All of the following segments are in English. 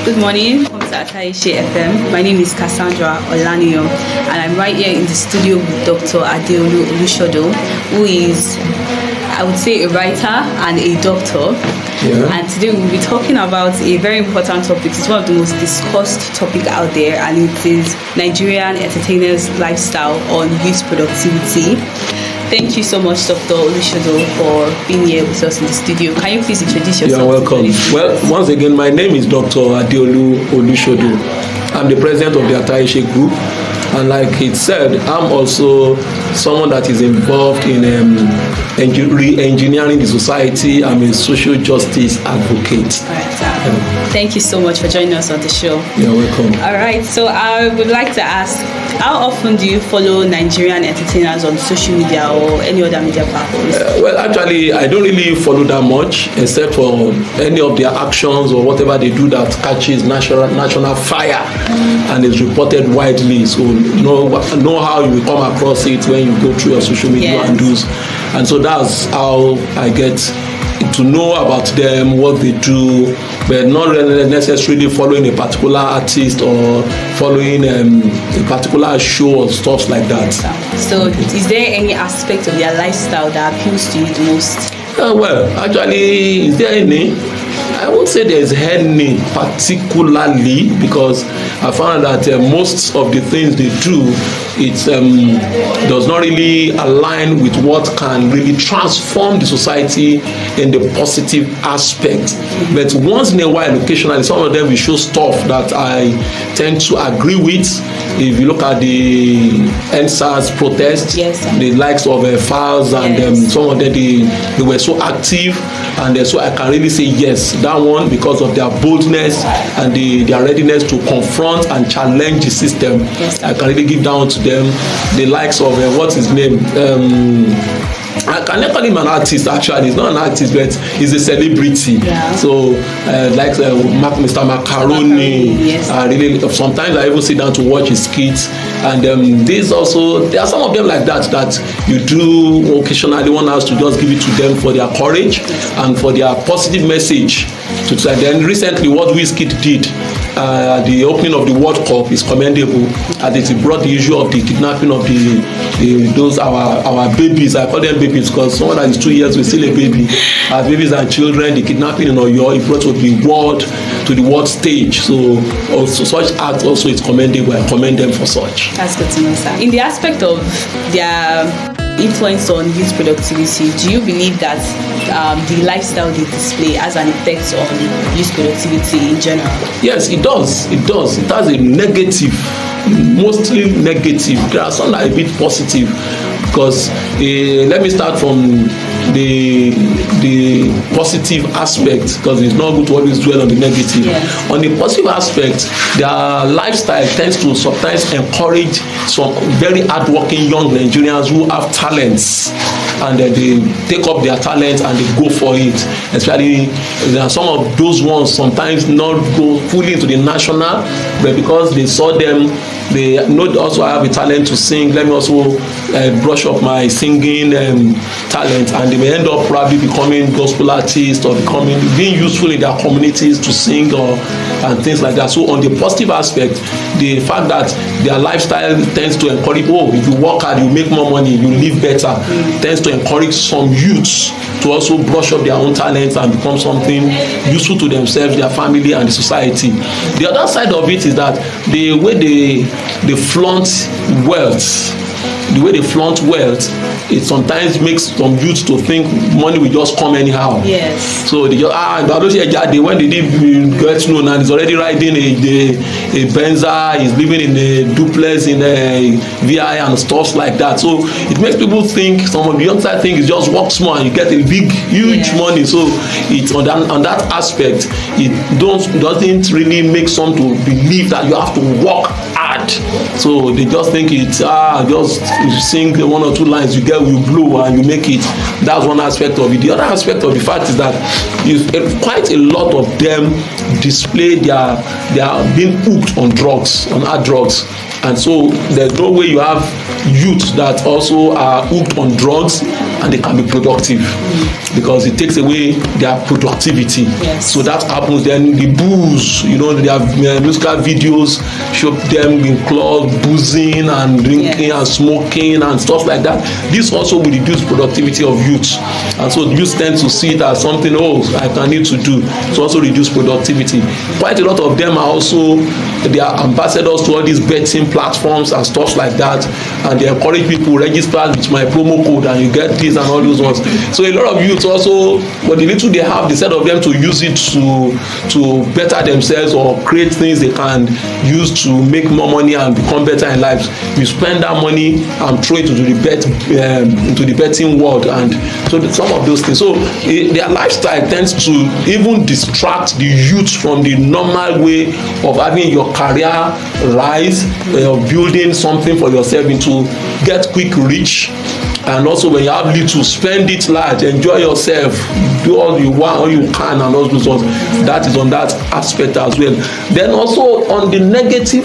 Good morning, welcome to Atayese FM. My name is Cassandra Olaniyan, and I'm right here in the studio with Dr. Adeolu Olusodo, who is, I would say, a writer and a doctor. Yeah. And today we'll be talking about a very important topic. It's one of the most discussed topics out there, and it is Nigerian entertainers' lifestyle on youth productivity. Thank you so much, Dr. Olusodo, for being here with us in the studio. Can you please introduce yourself? You're welcome. Well, once again, my name is Dr. Adeolu Olusodo. I'm the president of the Atayese Group. And like it said, I'm also someone that is involved in re-engineering the society. I'm a social justice advocate. All right, thank you so much for joining us on the show. You're welcome. All right, so I would like to ask, how often do you follow Nigerian entertainers on social media or any other media platforms? Well, actually, I don't really follow that much, except for any of their actions or whatever they do that catches national fire and is reported widely. So know how you come across it when you go through your social media handles. And so that's how I get to know about them, what they do, but not really necessarily following a particular artist or following a particular show or stuff like that. So is there any aspect of their lifestyle that appeals to you the most? Well, actually, is there any? I won't say there's any particularly, because I found that most of the things they do, it does not really align with what can really transform the society in the positive aspect. But once in a while, occasionally, some of them will show stuff that I tend to agree with. If you look at the NSAS protest, the likes of FARS and some of them, they were so active, and so I can really say yes, that one, because of their boldness and their readiness to confront and challenge the system. I can really give down to them. The likes of what's his name? I can never call him an artist. Actually, he's not an artist, but he's a celebrity. So, like Mr. Macaroni, really. Sometimes I even sit down to watch his skits, and there are some of them like that you do occasionally. One has to just give it to them for their courage and for their positive message. Then recently, what Wizkid did, the opening of the World Cup is commendable, and it brought the issue of the kidnapping of those our babies. I call them babies because someone that is 2 years is still a baby. As babies and children, the kidnapping in Oyo, it brought to the world stage. So also such acts also is commendable. I commend them for such. That's good to know, sir. In the aspect of their influence on youth productivity, do you believe that the lifestyle they display has an effect on youth productivity in general? Yes, it does. It has a negative, mostly negative. There are some that are a bit positive, because let me start from the positive aspect, because it's not good to always dwell on the negative. On the positive aspect, their lifestyle tends to sometimes encourage some very hardworking young Nigerians who have talents, and then they take up their talents and they go for it. Especially there are some of those ones sometimes not go fully into the national, but because they saw them, they know also I have a talent to sing, let me also brush up my singing talent, and they may end up probably becoming gospel artists or being useful in their communities to sing and things like that. So on the positive aspect, the fact that their lifestyle tends to encourage, if you work hard, you make more money, you live better, tends to encourage some youths to also brush up their own talents and become something useful to themselves, their family, and the society. The other side of it is that the way they flaunt wealth, it sometimes makes some youths to think money will just come anyhow. So they just when they did get known and he's already riding a Benza, he's living in a duplex in a VI and stuff like that. So it makes people think, some of the young side think, it's just work small and you get a huge money. So it's on that aspect, it doesn't really make some to believe that you have to work hard. So they just think it's just you sing one or two lines, you blow and you make it. That's one aspect of it. The other aspect of the fact is that quite a lot of them display their being hooked on drugs, on hard drugs, And so there's no way you have youth that also are hooked on drugs and they can be productive, because it takes away their productivity. Yes. So that happens. Then the booze, their musical videos show them in clubs boozing and drinking and smoking and stuff like that. This also will reduce productivity of youth, and so youth tend to see it as something, I need to do. So also reduce productivity. Quite a lot of them are also, they are ambassadors to all these betting platforms and stuff like that, and they encourage people, register with my promo code and you get this and all those ones. So a lot of youth also, but the little they have, instead of them to use it to better themselves or create things they can use to make more money and become better in life, you spend that money and throw it into the betting world, and so some of those things. So their lifestyle tends to even distract the youth from the normal way of having your career rise, of building something for yourself, into get quick rich. And also when you have little, spend it large, enjoy yourself, do all you want, all you can, and all those ones. That is on that aspect as well. Then also on the negative,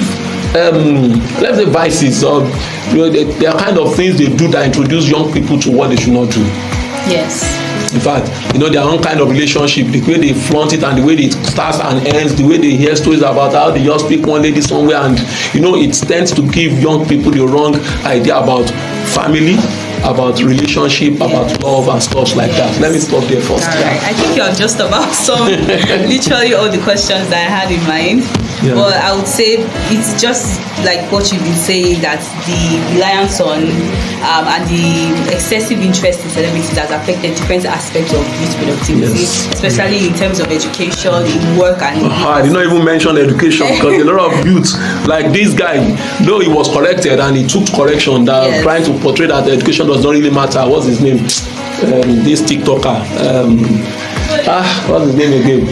let's say vices, there are kind of things they do that introduce young people to what they should not do. Yes. In fact, their own kind of relationship, the way they flaunt it and the way it starts and ends, the way they hear stories about how they just pick one lady somewhere, and it tends to give young people the wrong idea about family, about relationship, about love and stuff like that. Let me stop there first. All right. I think you're just about some literally all the questions that I had in mind. Yeah. But I would say it's just like what you've been saying, that the reliance on and the excessive interest in celebrities has affected different aspects of youth productivity, especially in terms of education, in work, and I did not even mention education, because a lot of youth, like this guy, though he was corrected and he took correction, that trying to portray that education does not really matter. What's his name? This TikToker. What's his name again?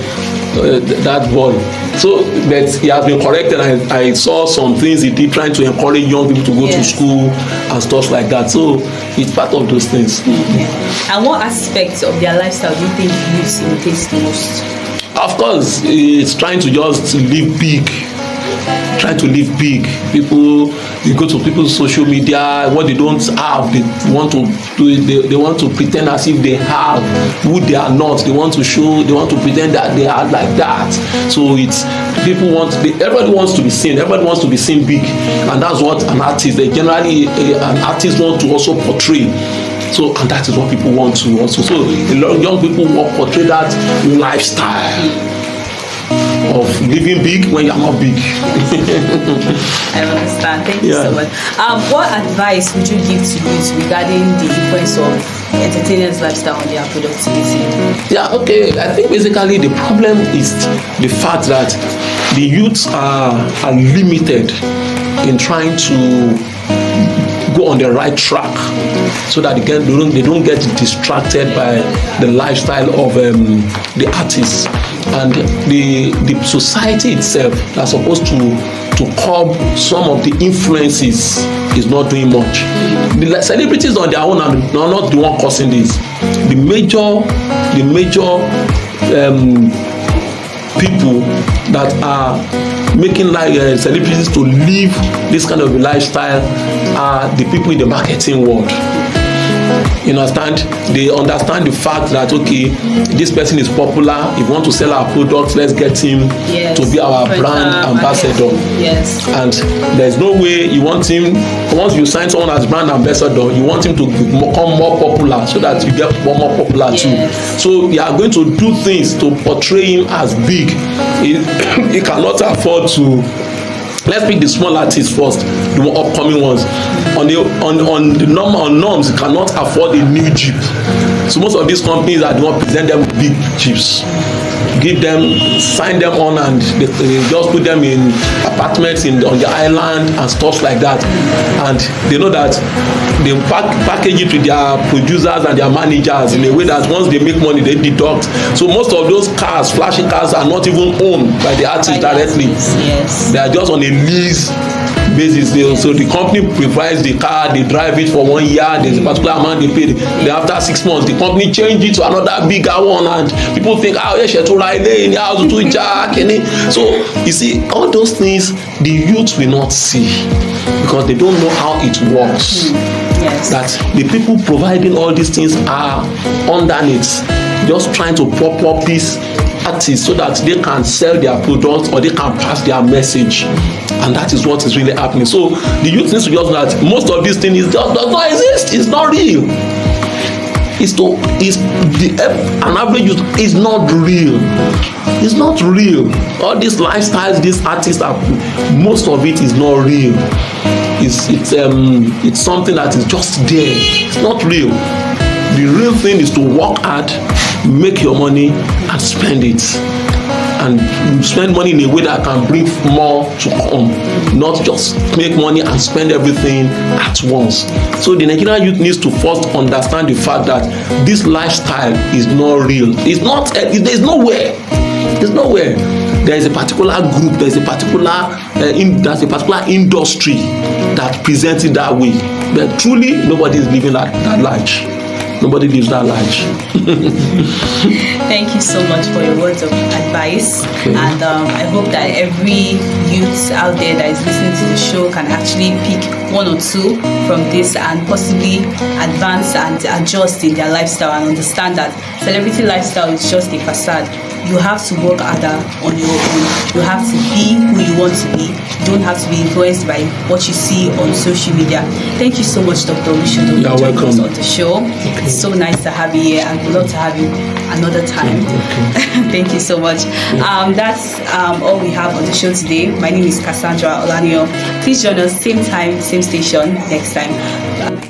That boy. So, but he has been corrected. I saw some things he did trying to encourage young people to go to school and stuff like that. So it's part of those things. And what aspects of their lifestyle do you think youth imitates the most? Of course, it's trying to just live big. Trying to live big. People, you go to people's social media, what they don't have, they want to do it. They want to pretend as if they have who they are not. They want to show. They want to pretend that they are like that. So it's everybody wants to be seen. Everybody wants to be seen big, and that's what an artist. They generally an artist want to also portray. So, and that is what people want to also. So a lot of young people want to portray that lifestyle of living big when you are not big. I understand. Thank you so much. What advice would you give to youth regarding the influence of entertainers' lifestyle on their productivity? Yeah, okay. I think basically the problem is the fact that the youths are limited in trying to go on the right track, so that they don't get distracted by the lifestyle of the artists. And the society itself that's supposed to curb some of the influences is not doing much. The celebrities on their own are not the one causing this. The major people that are making celebrities to live this kind of lifestyle are the people in the marketing world. You understand? They understand the fact that, okay, this person is popular. If we want to sell our products, let's get him to be our brand ambassador. Yes. And there's no way you want him, once you sign someone as brand ambassador, you want him to become more popular so that you get more popular too. So you are going to do things to portray him as big. He cannot afford to. Let's pick the small artists first, the upcoming ones. On norms, you cannot afford a new Jeep. So most of these companies are the one present them with big Jeeps. Give them, sign them on, and they just put them in apartments on the island and stuff like that. And they know that they package it with their producers and their managers in a way that once they make money, they deduct. So most of those cars, flashy cars, are not even owned by the artist directly. Yes. They are just on a lease basis. So the company provides the car, they drive it for 1 year, there's a particular amount they pay. Then after 6 months, the company change it to another bigger one, and people think, oh, yes, to ride in the house to jack. So you see, all those things the youth will not see because they don't know how it works. Yes. That the people providing all these things are underneath, just trying to prop up these artists so that they can sell their products or they can pass their message, and that is what is really happening. So the youth needs to just know that most of these things does not exist. It's not real. An average youth is not real. It's not real. All these lifestyles, these artists are, most of it is not real. It's something that is just there. It's not real. The real thing is to work hard, make your money, and spend it. And spend money in a way that can bring more to come, not just make money and spend everything at once. So the Nigerian youth needs to first understand the fact that this lifestyle is not real. It's not. There's nowhere. There's nowhere. There is a particular group. There's a particular industry that presents it that way. But truly, nobody is living that life. Nobody lives that life. Thank you so much for your words of advice. Okay. And I hope that every youth out there that is listening to the show can actually pick 1 or 2 from this and possibly advance and adjust in their lifestyle and understand that celebrity lifestyle is just a facade. You have to work harder on your own. You have to be who you want to be. You don't have to be influenced by what you see on social media. Thank you so much, Dr. Olusodo. You're welcome. On the show. Okay. It's so nice to have you here, and we'd love to have you another time. Okay. Thank you so much. That's all we have on the show today. My name is Cassandra Olaniyan. Please join us same time, same station next time.